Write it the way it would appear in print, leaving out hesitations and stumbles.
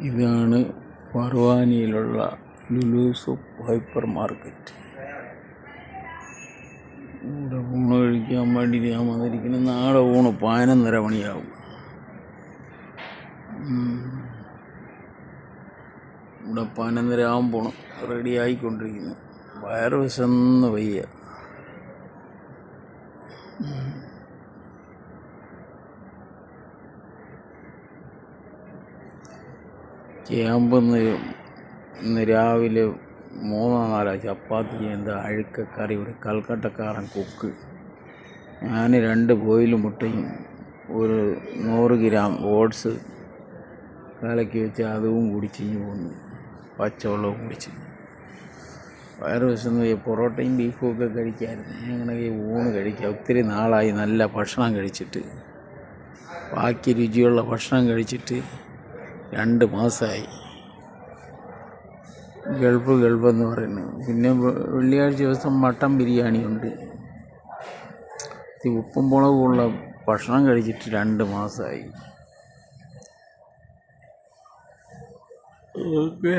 ഇതാണ് പർവാനിയിലുള്ള Lulu's hyper market. ഇവിടെ ഊണ് കഴിക്കാൻ വേണ്ടി ഞാൻ വന്നിരിക്കുന്നത്. നാളെ ഊണ് 11:30 മണിയാവും. ഇവിടെ 11:30 ആകുമ്പോൾ റെഡി ആയിക്കൊണ്ടിരിക്കുന്നു. വയറ് വിശന്ന് വയ്യ. ഇന്ന് രാവിലെ 3-4 ചപ്പാത്തി, എന്താ അഴുക്കക്കറി, ഒരു കൽക്കട്ടക്കാരൻ കുക്ക്. ഞാൻ 2 ബോയിൽ മുട്ടയും ഒരു 100 ഗ്രാം ഓട്സ് കലക്കി വെച്ച് അതും കുടിച്ചിഞ്ഞ് പോന്നു. പച്ചവെള്ളവും കുടിച്ച് വയറ് വിശന്ന് പോയി. പൊറോട്ടയും ബീഫും ഒക്കെ കഴിക്കാമായിരുന്നു. അങ്ങനെ ഊണ് കഴിക്കുക. ഒത്തിരി നാളായി നല്ല ഭക്ഷണം കഴിച്ചിട്ട്. ബാക്കി രുചിയുള്ള ഭക്ഷണം കഴിച്ചിട്ട് 2 മാസമായി. ഗൾഫെന്ന് പറയുന്നത്. പിന്നെ വെള്ളിയാഴ്ച ദിവസം മട്ടൻ ബിരിയാണി ഉണ്ട്. ഉപ്പും മുളകുമുള്ള ഭക്ഷണം കഴിച്ചിട്ട് 2 മാസമായി. ഓക്കെ.